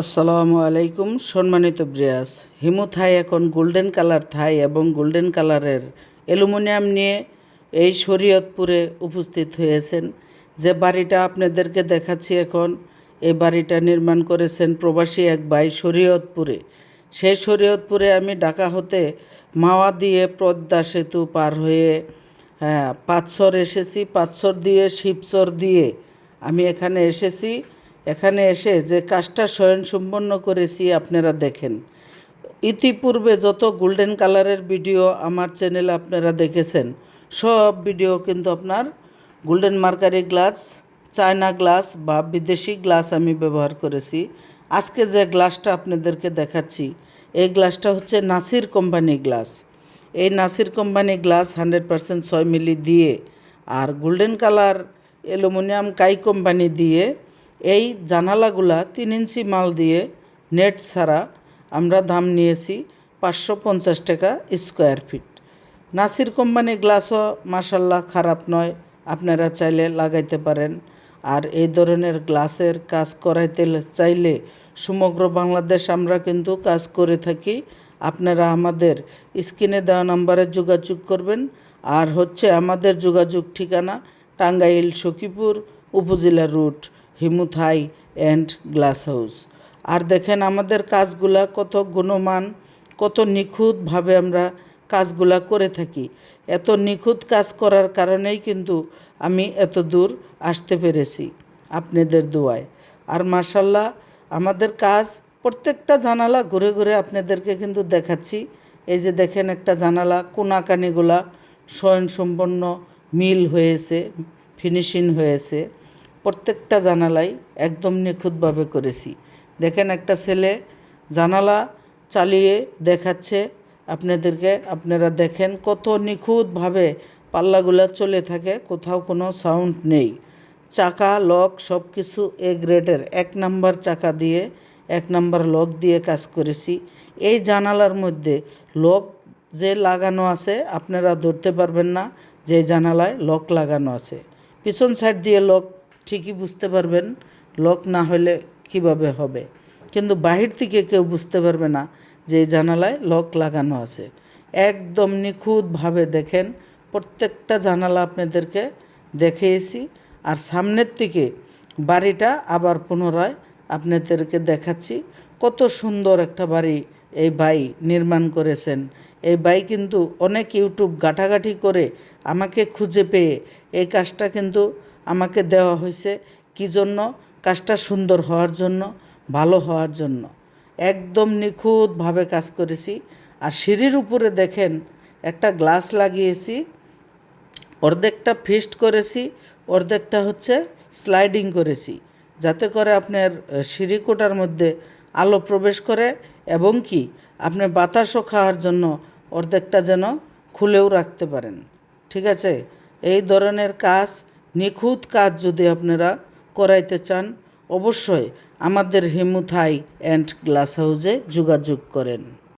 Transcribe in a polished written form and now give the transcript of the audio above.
আসসালামু আলাইকুম সম্মানিত ব্রিয়াস। হিমু থাই এখন গোল্ডেন কালার থাই এবং গোল্ডেন কালারের অ্যালুমিনিয়াম নিয়ে এই শরীয়তপুরে উপস্থিত হয়েছেন। যে বাড়িটা আপনাদেরকে দেখাচ্ছি এখন, এই বাড়িটা নির্মাণ করেছেন প্রবাসী এক ভাই শরীয়তপুরে। সেই শরীয়তপুরে আমি ঢাকা হতে মাওয়া দিয়ে পদ্মা সেতু পার হয়ে পাঁচশর এসেছি, পাঁচশর দিয়ে শিবচর দিয়ে আমি এখানে এসেছি। এখানে এসে যে কাজটা স্বয়ংসম্পন্ন করেছি আপনারা দেখেন। ইতিপূর্বে যত গোল্ডেন কালারের ভিডিও আমার চ্যানেলে আপনারা দেখেছেন, সব ভিডিও কিন্তু আপনার golden mercury glass, China glass বা বিদেশি গ্লাস আমি ব্যবহার করেছি। আজকে যে গ্লাসটা আপনাদেরকে দেখাচ্ছি, এই গ্লাসটা হচ্ছে নাসির কোম্পানি গ্লাস। এই নাসির কোম্পানি গ্লাস 100% 6 মিলি দিয়ে আর গোল্ডেন কালার অ্যালুমিনিয়াম কাই কোম্পানি দিয়ে এই জানালাগুলা 3 ইঞ্চি মাল দিয়ে নেট ছাড়া আমরা দাম নিয়েছি 550 টাকা স্কোয়ার ফিট। নাসির কোম্পানি গ্লাসও মাশাল্লাহ খারাপ নয়, আপনারা চাইলে লাগাইতে পারেন। আর এই ধরনের গ্লাসের কাজ করাইতে চাইলে সমগ্র বাংলাদেশ আমরা কিন্তু কাজ করে থাকি। আপনারা আমাদের স্ক্রিনে দেওয়া নাম্বারে যোগাযোগ করবেন। আর হচ্ছে আমাদের যোগাযোগ ঠিকানা টাঙ্গাইল সখীপুর উপজেলা route, Himu Thai and glass house. আর দেখেন আমাদের কাজগুলা কত গুণমান, কত নিখুঁতভাবে আমরা কাজগুলা করে থাকি। এত নিখুঁত কাজ করার কারণেই কিন্তু আমি এত দূর আসতে পেরেছি আপনাদের দোয়ায়। আর মাশাল্লাহ আমাদের কাজ প্রত্যেকটা জানালা ঘুরে ঘুরে আপনাদেরকে কিন্তু দেখাচ্ছি। এই যে দেখেন একটা জানালা কোনাকানিগুলা স্বয়ংসম্পন্ন মিল হয়েছে, ফিনিশিং হয়েছে। প্রত্যেকটা জানালাই একদম নিখুঁতভাবে করেছি। দেখেন একটা ছেলে জানালা চালিয়ে দেখাচ্ছে আপনাদেরকে, আপনারা দেখেন কত নিখুঁতভাবে পাল্লাগুলো চলে থাকে, কোথাও কোনো সাউন্ড নেই। চাকা লক সব কিছু এ গ্রেডের 1 নাম্বার চাকা দিয়ে 1 নাম্বার লক দিয়ে কাজ করেছি। এই জানালার মধ্যে লক যে লাগানো আছে আপনারা ধরতে পারবেন না যে জানালায় লক লাগানো আছে। পিছন সাইড দিয়ে লক ঠিকই বুঝতে পারবেন, লক না হলে কিভাবে হবে, কিন্তু বাহির থেকে কেউ বুঝতে পারবে না যে জানালায় লক লাগানো আছে। একদম নিখুঁতভাবে দেখেন প্রত্যেকটা জানালা আপনাদেরকে দেখিয়েছি। আর সামনের থেকে বাড়িটা আবার পুনরায় আপনাদেরকে দেখাচ্ছি। কত সুন্দর একটা বাড়ি এই ভাই নির্মাণ করেছেন। এই ভাই কিন্তু অনেক ইউটিউব ঘাটাঘাটি করে আমাকে খুঁজে পেয়ে এই কাজটা কিন্তু আমাকে দেওয়া হয়েছে। কী জন্য? কাজটা সুন্দর হওয়ার জন্য, ভালো হওয়ার জন্য। একদম নিখুঁতভাবে কাজ করেছি। আর সিঁড়ির উপরে দেখেন একটা গ্লাস লাগিয়েছি, অর্ধেকটা ফিক্সড করেছি, অর্ধেকটা হচ্ছে স্লাইডিং করেছি, যাতে করে আপনার সিঁড়িকোটার মধ্যে আলো প্রবেশ করে এবং কি আপনি বাতাসও খাওয়ার জন্য অর্ধেকটা যেন খুলেও রাখতে পারেন। ঠিক আছে? এই ধরনের কাজ, নিখুঁত কাজ যদি আপনারা করাইতে চান, অবশ্যই আমাদের হিমু থাই অ্যান্ড গ্লাস হাউসে যোগাযোগ করেন।